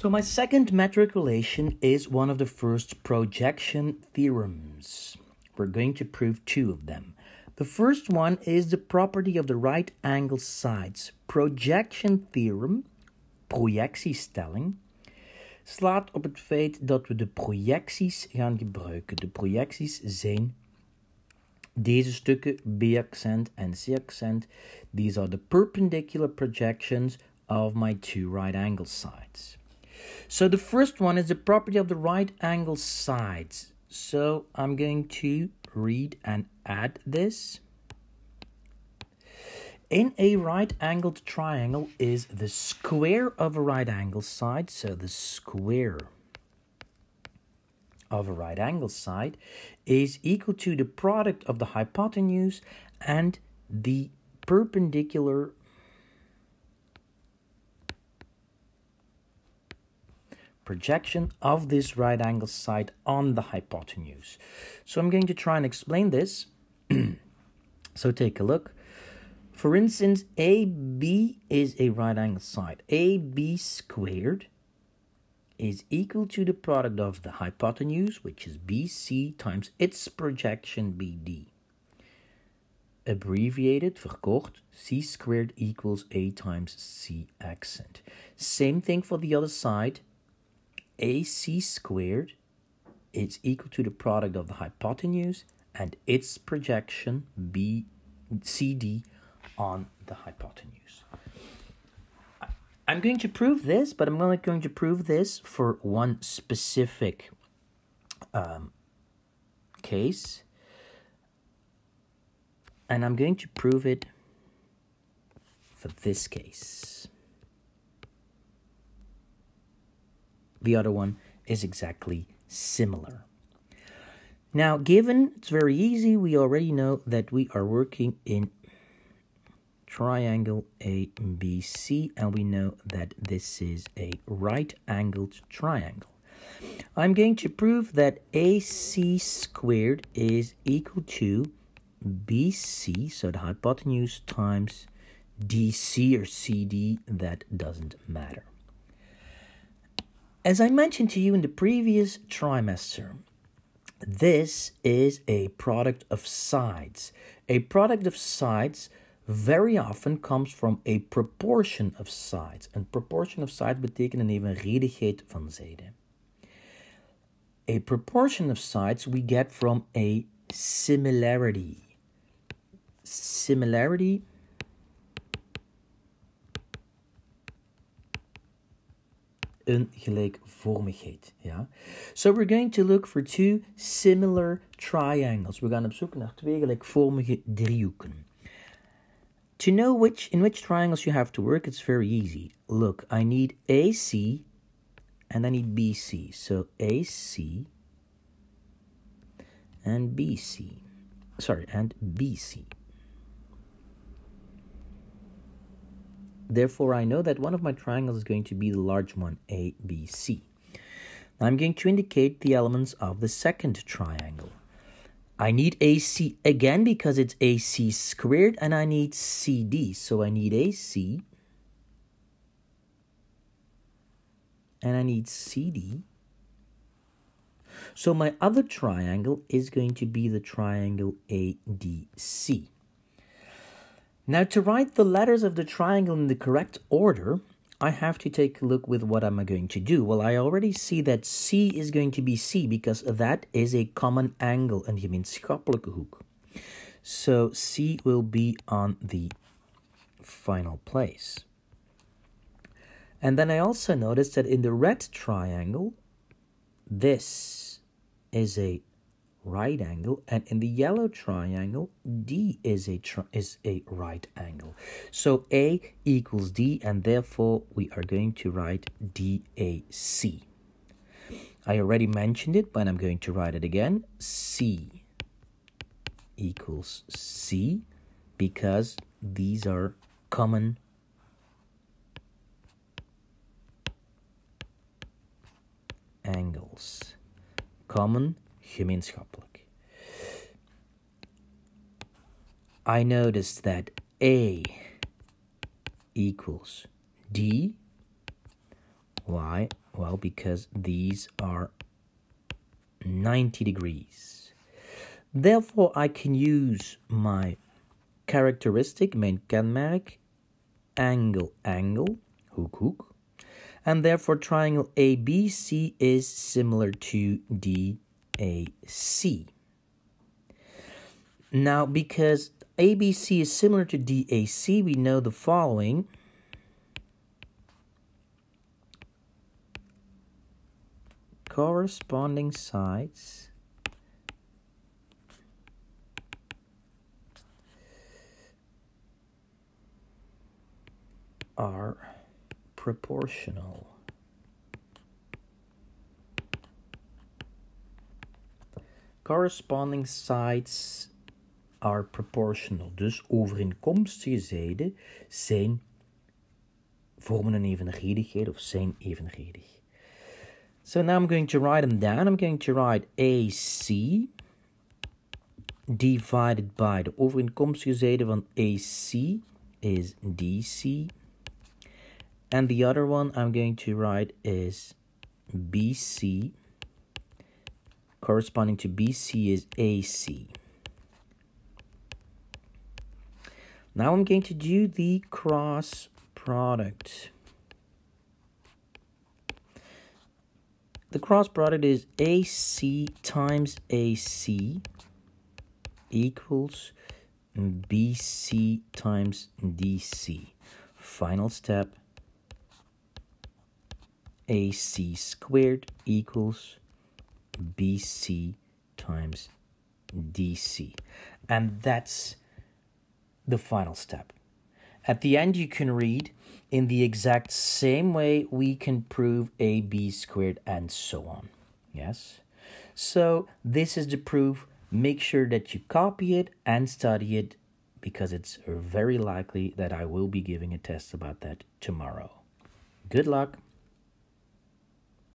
So my second metric relation is one of the first projection theorems. We're going to prove two of them. The first one is the property of the right angle sides. Projection theorem, projectiestelling, slaat op het feit dat we de projecties gaan gebruiken. De projecties zijn deze stukken, B-accent en C-accent. These are the perpendicular projections of my two right angle sides. So the first one is the property of the right angle sides. So I'm going to read and add this. In a right-angled triangle is the square of a right angle side. So the square of a right angle side is equal to the product of the hypotenuse and the perpendicular projection of this right angle side on the hypotenuse. So I'm going to try and explain this. So take a look. For instance, AB is a right angle side. AB squared is equal to the product of the hypotenuse, which is BC, times its projection BD. Abbreviated, verkort, C squared equals A times C accent. Same thing for the other side. AC squared is equal to the product of the hypotenuse and its projection CD on the hypotenuse. I'm going to prove this, but I'm only going to prove this for one specific case. And I'm going to prove it for this case. The other one is exactly similar. Now, given it's very easy, we already know that we are working in triangle ABC, and we know that this is a right-angled triangle. I'm going to prove that AC squared is equal to BC, so the hypotenuse times DC or CD, that doesn't matter. As I mentioned to you in the previous trimester, this is a product of sides. A product of sides very often comes from a proportion of sides. Een proportion of sides betekent een evenredigheid van zijden. A proportion of sides we get from a similarity. Similarity een gelijkvormigheid. Ja? So we're going to look for two similar triangles. We gaan op zoek naar twee gelijkvormige driehoeken. To know in which triangles you have to work, it's very easy. Look, I need AC and I need BC. So AC and BC. Sorry, and BC. Therefore, I know that one of my triangles is going to be the large one, ABC. Now I'm going to indicate the elements of the second triangle. I need AC again because it's AC squared, and I need CD. So I need AC and I need CD. So my other triangle is going to be the triangle ADC. Now, to write the letters of the triangle in the correct order, I have to take a look with what am I going to do. Well, I already see that C is going to be C because that is a common angle, een gemeenschappelijke hoek. So C will be on the final place. And then I also noticed that in the red triangle, this is a right angle, and in the yellow triangle, D is a right angle. So A equals D, and therefore we are going to write DAC. I already mentioned it, but I'm going to write it again. C equals C, because these are common angles. Common, gemeenschappelijk. I noticed that A equals D, Why? Well, because these are 90 degrees. Therefore, I can use my characteristic, mijn kenmerk, angle, angle, hoek, hoek. And therefore, triangle ABC is similar to DAC. Now, because ABC is similar to DAC, we know the following. Corresponding sides are proportional. Corresponding sides are proportional. Dus overeenkomstige zijden vormen een evenredigheid of zijn evenredig. So now I'm going to write them down. I'm going to write AC divided by de overeenkomstige zijde van AC is DC. And the other one I'm going to write is BC. Corresponding to BC is AC. Now I'm going to do the cross product. The cross product is AC times AC equals BC times DC. Final step, AC squared equals BC times DC. And that's the final step. At the end, you can read, in the exact same way we can prove AB squared and so on. Yes? So this is the proof. Make sure that you copy it and study it, because it's very likely that I will be giving a test about that tomorrow. Good luck.